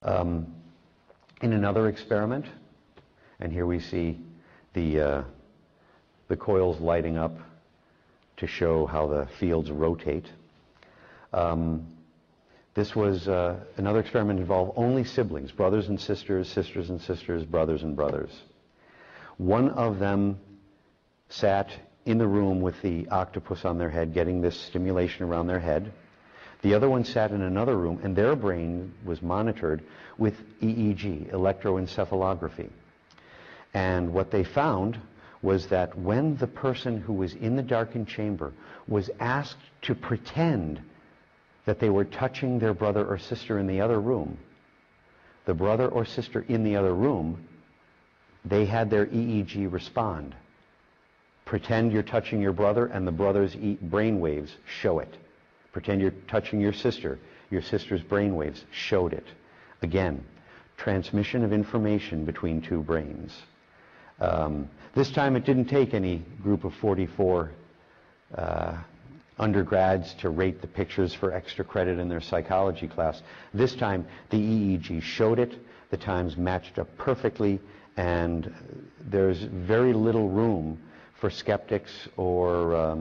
In another experiment, and here we see the coils lighting up to show how the fields rotate. This was another experiment involved only siblings, brothers and sisters, sisters and sisters, brothers and brothers. One of them sat in the room with the octopus on their head, getting this stimulation around their head. The other one sat in another room, and their brain was monitored with EEG, electroencephalography. And what they found was that when the person who was in the darkened chamber was asked to pretend that they were touching their brother or sister in the other room, the brother or sister in the other room, they had their EEG respond. Pretend you're touching your brother, and the brother's brain waves show it. Pretend you're touching your sister's brain waves showed it. Again, transmission of information between two brains. This time it didn't take any group of 44 undergrads to rate the pictures for extra credit in their psychology class. This time the EEG showed it, the times matched up perfectly, and there's very little room for skeptics or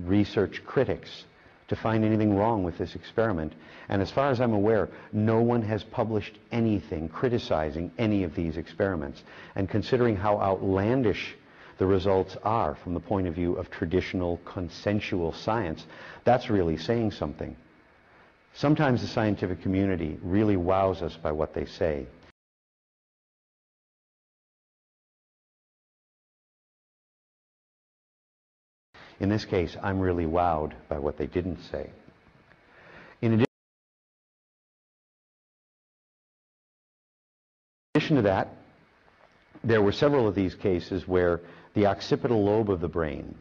research critics to find anything wrong with this experiment. And as far as I'm aware, no one has published anything criticizing any of these experiments. And considering how outlandish the results are from the point of view of traditional consensual science, that's really saying something. Sometimes the scientific community really wows us by what they say. In this case, I'm really wowed by what they didn't say. In addition to that, there were several of these cases where the occipital lobe of the brain,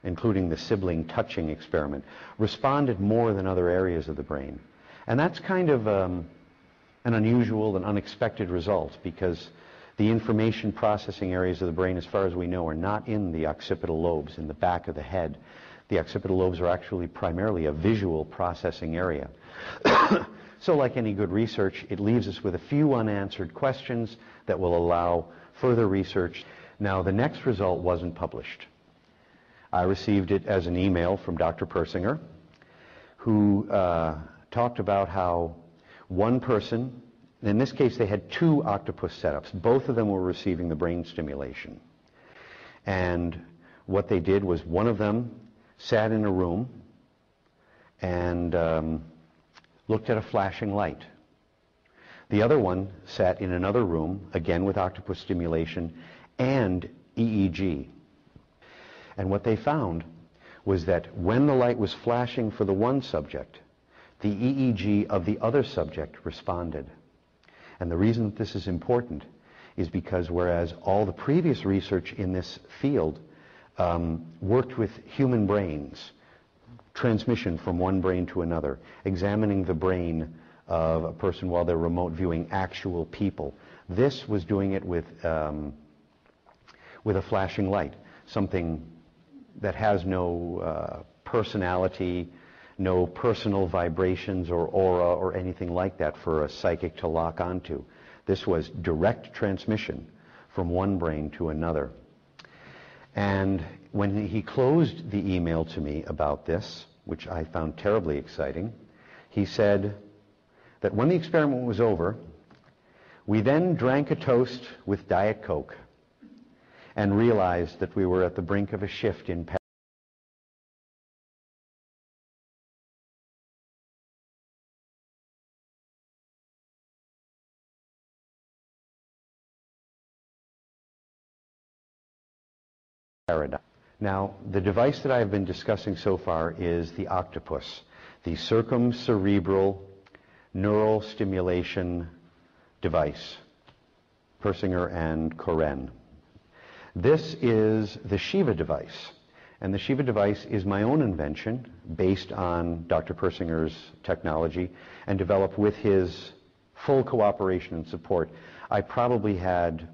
including the sibling touching experiment, responded more than other areas of the brain. And that's kind of an unusual and unexpected result, because the information processing areas of the brain, as far as we know, are not in the occipital lobes, in the back of the head. The occipital lobes are actually primarily a visual processing area. So like any good research, it leaves us with a few unanswered questions that will allow further research. Now, the next result wasn't published. I received it as an email from Dr. Persinger, who talked about how one person, in this case they had two octopus setups, both of them were receiving the brain stimulation. And what they did was one of them sat in a room and looked at a flashing light. The other one sat in another room, again with octopus stimulation and EEG. And what they found was that when the light was flashing for the one subject, the EEG of the other subject responded. And the reason that this is important is because whereas all the previous research in this field worked with human brains, transmission from one brain to another, examining the brain of a person while they're remote viewing actual people, this was doing it with a flashing light, something that has no personality, no personal vibrations or aura or anything like that for a psychic to lock onto. This was direct transmission from one brain to another. And when he closed the email to me about this, which I found terribly exciting, he said that when the experiment was over, we then drank a toast with Diet Coke and realized that we were at the brink of a shift in paradigm. Now, the device that I've been discussing so far is the octopus, the circumcerebral neural stimulation device, Persinger and Koren. This is the Shiva device, and the Shiva device is my own invention based on Dr. Persinger's technology and developed with his full cooperation and support. I probably had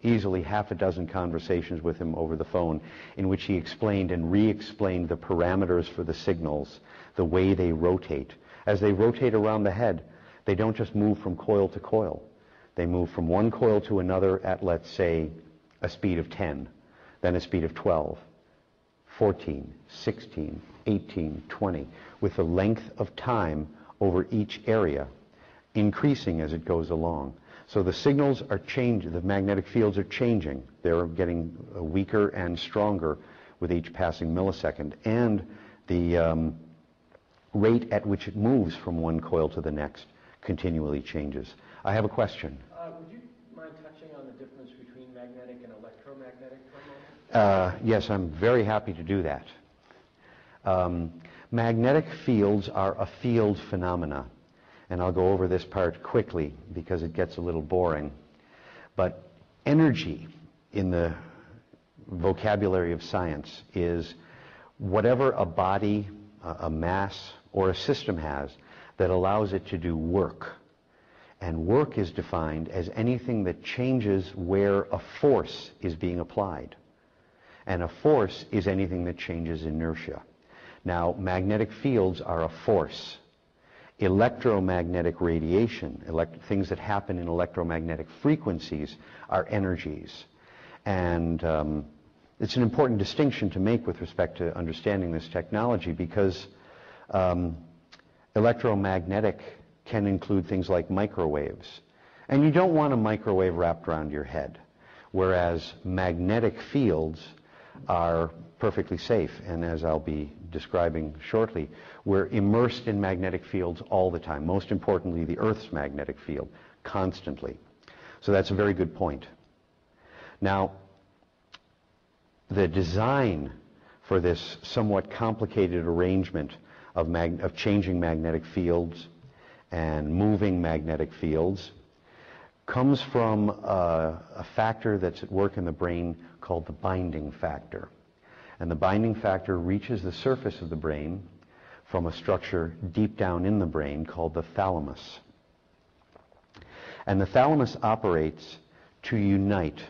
easily half a dozen conversations with him over the phone in which he explained and re-explained the parameters for the signals, the way they rotate. As they rotate around the head, they don't just move from coil to coil. They move from one coil to another at, let's say, a speed of 10, then a speed of 12, 14, 16, 18, 20, with the length of time over each area increasing as it goes along. So the signals are changing, the magnetic fields are changing. They're getting weaker and stronger with each passing millisecond. And the rate at which it moves from one coil to the next continually changes. I have a question. Would you mind touching on the difference between magnetic and electromagnetic for a moment? Yes, I'm very happy to do that. Magnetic fields are a field phenomena. And I'll go over this part quickly because it gets a little boring. But energy in the vocabulary of science is whatever a body, a mass, or a system has that allows it to do work. And work is defined as anything that changes where a force is being applied. And a force is anything that changes inertia. Now, magnetic fields are a force. Electromagnetic radiation, things that happen in electromagnetic frequencies, are energies. And it's an important distinction to make with respect to understanding this technology, because electromagnetic can include things like microwaves. And you don't want a microwave wrapped around your head, whereas magnetic fields are perfectly safe. And as I'll be describing shortly, we're immersed in magnetic fields all the time. Most importantly, the Earth's magnetic field, constantly. So that's a very good point. Now, the design for this somewhat complicated arrangement of changing magnetic fields and moving magnetic fields comes from a factor that's at work in the brain called the binding factor. And the binding factor reaches the surface of the brain from a structure deep down in the brain called the thalamus. And the thalamus operates to unite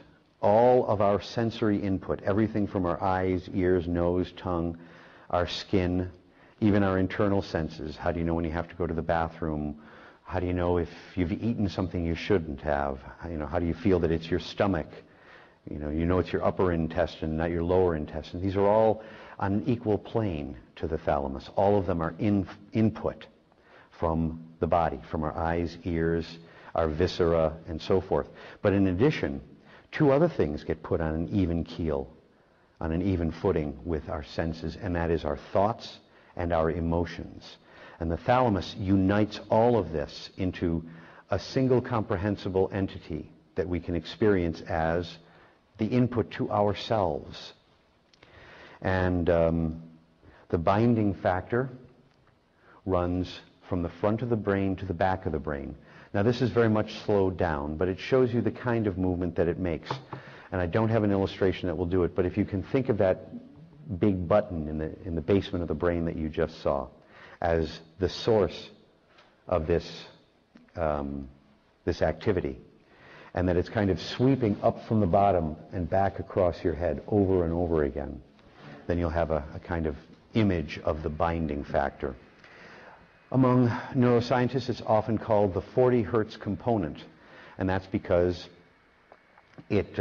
all of our sensory input, everything from our eyes, ears, nose, tongue, our skin, even our internal senses. How do you know when you have to go to the bathroom? How do you know if you've eaten something you shouldn't have? How do you feel that it's your stomach? You know it's your upper intestine, not your lower intestine. These are all on an equal plane to the thalamus. All of them are input from the body, from our eyes, ears, our viscera, and so forth. But in addition, two other things get put on an even keel, on an even footing with our senses, and that is our thoughts and our emotions. And the thalamus unites all of this into a single comprehensible entity that we can experience as the input to ourselves. And the binding factor runs from the front of the brain to the back of the brain. Now this is very much slowed down, but it shows you the kind of movement that it makes. And I don't have an illustration that will do it, but if you can think of that big button in the basement of the brain that you just saw as the source of this activity, and that it's kind of sweeping up from the bottom and back across your head over and over again, then you'll have a kind of image of the binding factor. Among neuroscientists, it's often called the 40 hertz component, and that's because it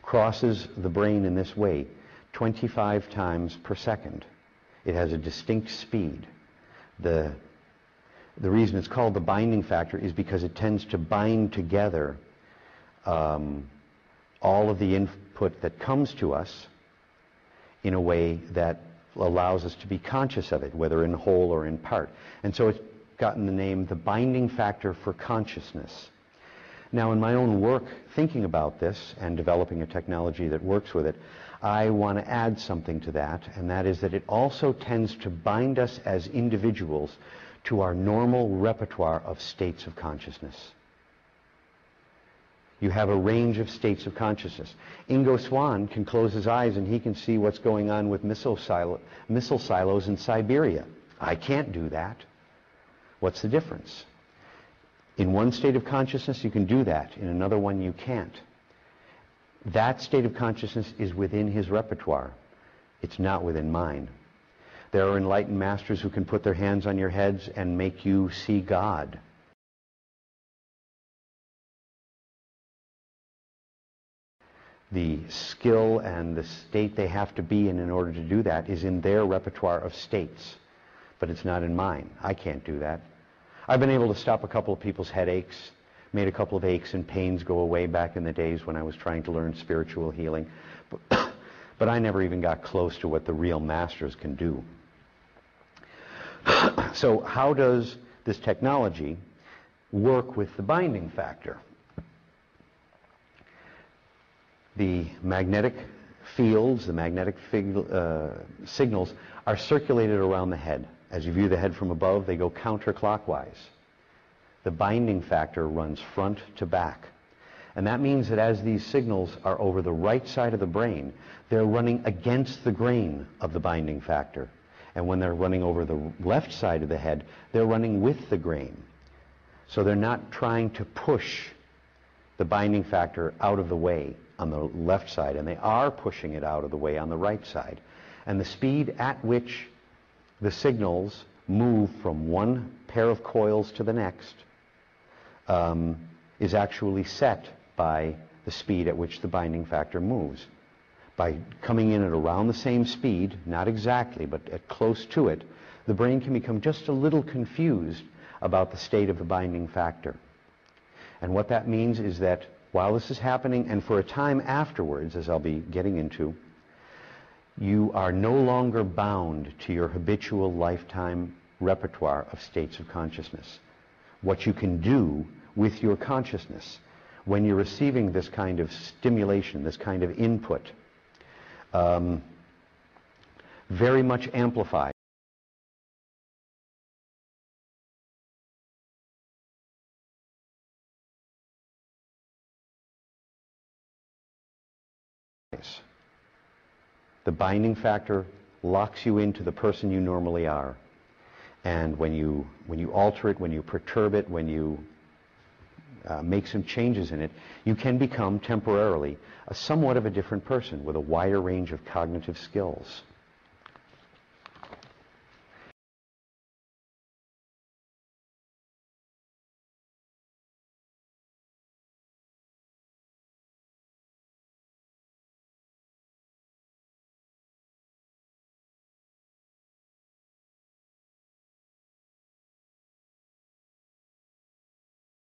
crosses the brain in this way 25 times per second. It has a distinct speed. The reason it's called the binding factor is because it tends to bind together all of the input that comes to us in a way that allows us to be conscious of it, whether in whole or in part. And so it's gotten the name the binding factor for consciousness. Now, in my own work thinking about this and developing a technology that works with it, I want to add something to that, and that is that it also tends to bind us as individuals to our normal repertoire of states of consciousness. You have a range of states of consciousness. Ingo Swann can close his eyes and he can see what's going on with missile silos in Siberia. I can't do that. What's the difference? In one state of consciousness you can do that. In another one you can't. That state of consciousness is within his repertoire. It's not within mine. There are enlightened masters who can put their hands on your heads and make you see God. The skill and the state they have to be in order to do that is in their repertoire of states, but it's not in mine. I can't do that. I've been able to stop a couple of people's headaches, made a couple of aches and pains go away back in the days when I was trying to learn spiritual healing, but I never even got close to what the real masters can do. So how does this technology work with the binding factor? The magnetic fields, the magnetic signals are circulated around the head. As you view the head from above, they go counterclockwise. The binding factor runs front to back. And that means that as these signals are over the right side of the brain, they're running against the grain of the binding factor. And when they're running over the left side of the head, they're running with the grain. So they're not trying to push the binding factor out of the way on the left side, and they are pushing it out of the way on the right side. And the speed at which the signals move from one pair of coils to the next is actually set by the speed at which the binding factor moves. By coming in at around the same speed, not exactly, but at close to it, the brain can become just a little confused about the state of the binding factor. And what that means is that while this is happening, and for a time afterwards, as I'll be getting into, you are no longer bound to your habitual lifetime repertoire of states of consciousness. What you can do with your consciousness when you're receiving this kind of stimulation, this kind of input, very much amplified. The binding factor locks you into the person you normally are. And when you alter it, when you perturb it, when you make some changes in it, you can become temporarily somewhat of a different person with a wider range of cognitive skills.